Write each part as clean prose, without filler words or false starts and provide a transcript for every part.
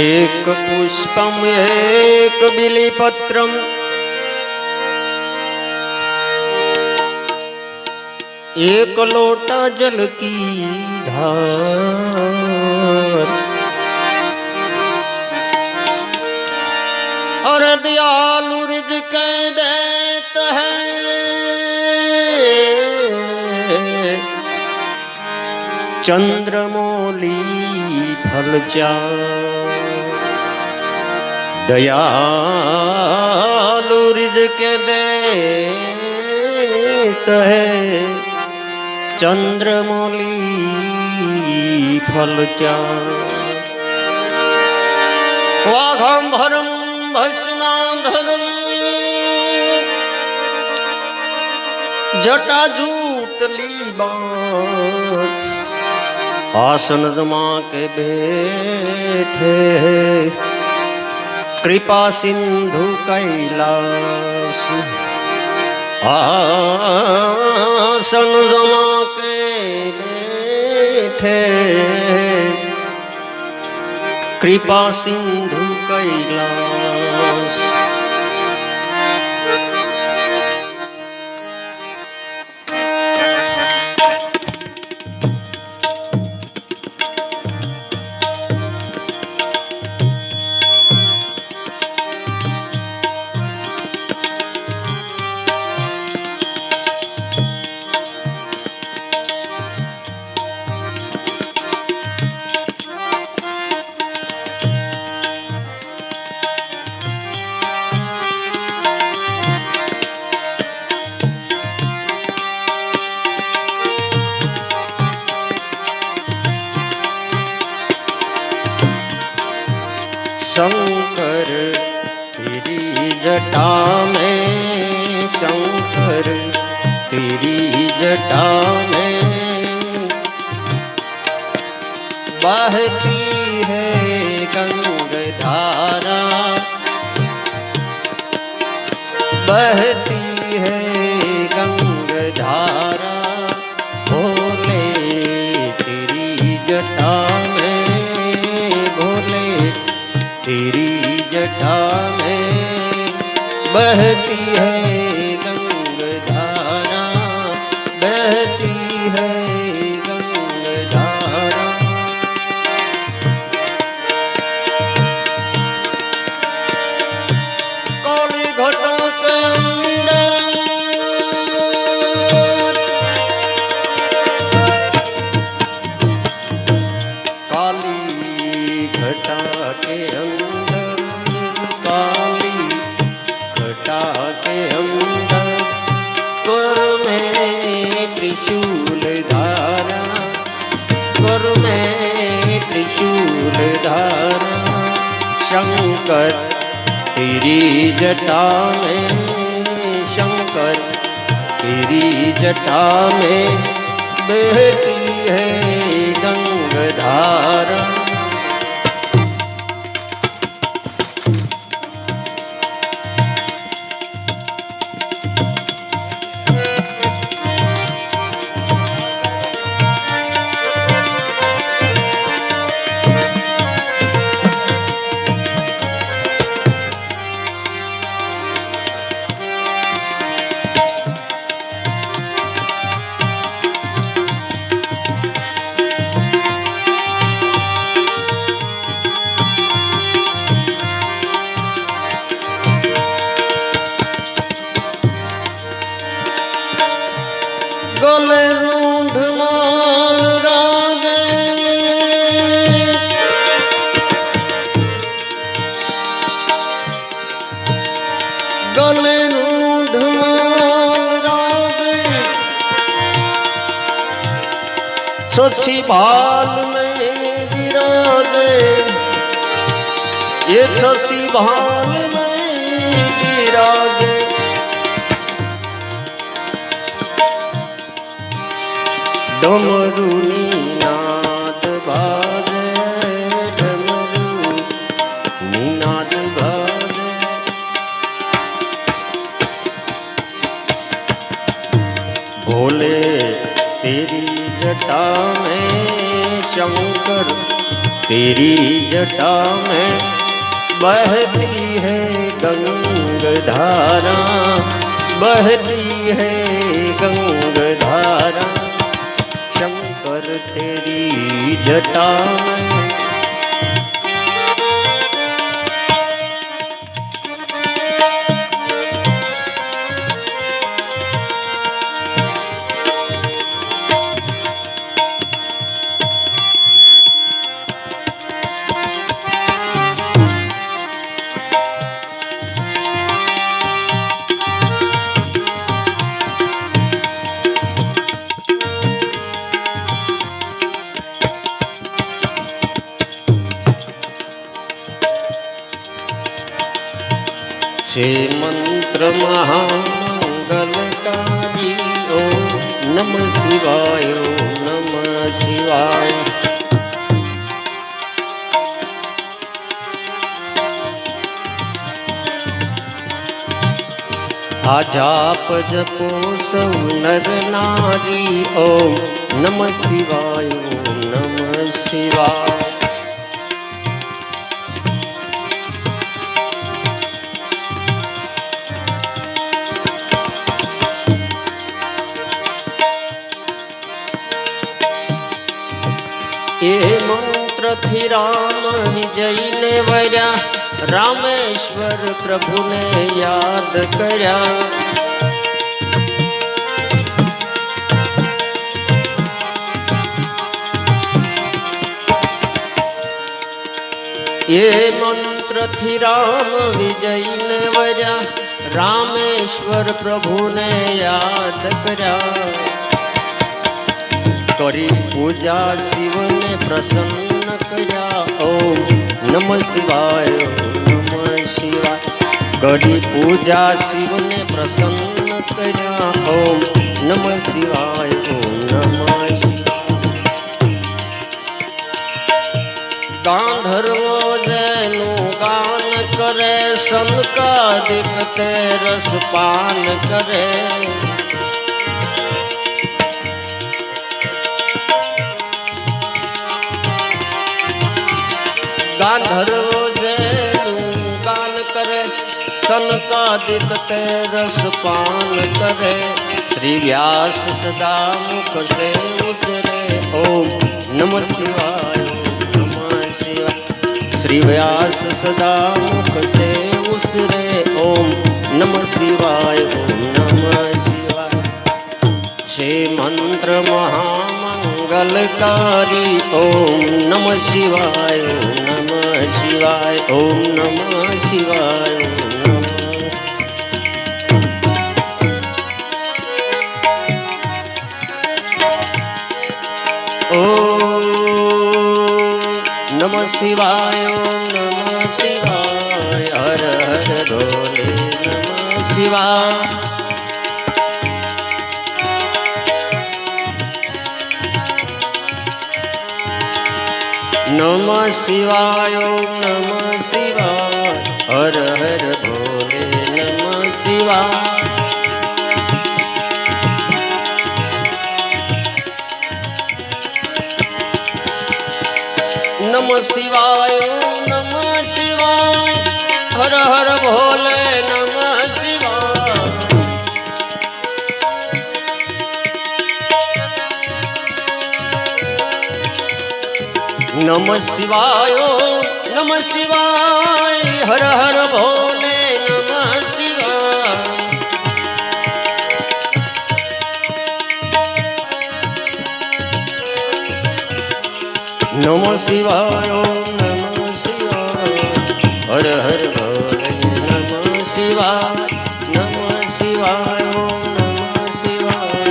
एक पुष्पम एक बिलीपत्रम एक लोटा जल की धार। और दयालु रिज़्क़ देता है चंद्रमौली फल चार। दयालु रिज़्क़ देता है चंद्रमौली फल चार। वाघांबरम भस्मांधरम जटाजूटली बात। आसन जमा के बैठे कृपा सिंधु कैलाश। आसन जमा के बैठे कृपा सिंधु कैलाश। शंकर तेरी जटा में, शंकर तेरी जटा में बहती है गंगाधारा। बहती है गंगाधारा भोले तेरी जटा में। भोले तेरी जटा में बहती है गंगाधारा। बहती है गंगाधारा। काली घटों के अंदर, काली घटा के अंदर, काली घटा के अंदर कर में त्रिशूल धारा। कर में त्रिशूल धारा। शंकर तेरी जटा में, शंकर तेरी जटा में बहती है गंगाधारा। गले रूंढ माल रागे, गले रूंढ माल रागे सची भाल में विराजे। ये सची भाल में विराजे। डमरू नीनाद बाजे, डमरू नीनाद बाजे। भोले तेरी जटा में शंकर तेरी जटा में बहती है गंगाधारा, बहती है गंगाधारा। शंकर तेरी जटा में छे मंत्र महामंगलकारी। ओम नमः शिवाय, ओम नमः शिवाय। आ जाप जपो सब नर नारी। ओम नमः शिवाय, ओम नमः शिवाय। ये मंत्र थी राम विजय ने वर्या, रामेश्वर प्रभु ने याद करया। ये मंत्र थी राम विजय ने वर्या, रामेश्वर प्रभु ने याद करया। करी पूजा शिव ने प्रसन्न करया। ओम नमः शिवाय, ओम नमः शिवाय। करी पूजा शिव ने प्रसन्न करया। ओम नमः शिवाय, ओम नमः शिवाय। गांधर्वो जैनु गान करे, सनकादिक ते रस पान करे। गांधर्व जैनु गान करे, सनकादिक ते रस पान करे। श्री व्यास सदा मुख से उसरे। ओम नमः शिवाय, ओम नमः शिवाय। श्री व्यास सदा मुख से उसरे। ओम नमः शिवाय, ओम नमः शिवाय। छे मंत्र महामंगलकारी। ओम नमः शिवाय, ओम नमः शिवाय, ओम नमः शिवाय, ओम नमः शिवाय, ओम नमः शिवाय। हर हर भोले नमः शिवाय। नमः शिवाय, ओम नमः शिवाय। हर हर भोले नमः शिवाय। नमः शिवाय, ओम नमः शिवाय। हर हर भोले नमः शिवाय। नमः शिवाय, ओम नमः शिवाय। हर हर भोले नमः शिवाय। नमः शिवाय, ओम नमः शिवाय। हर हर भोले नमः शिवाय। नमः शिवाय, ओम नमः शिवाय।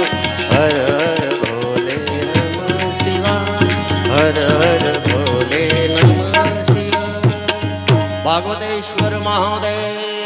हर हर भोले नमः शिवाय। हर हर भोले नमः शिवाय। भागवतेश्वर महादेव।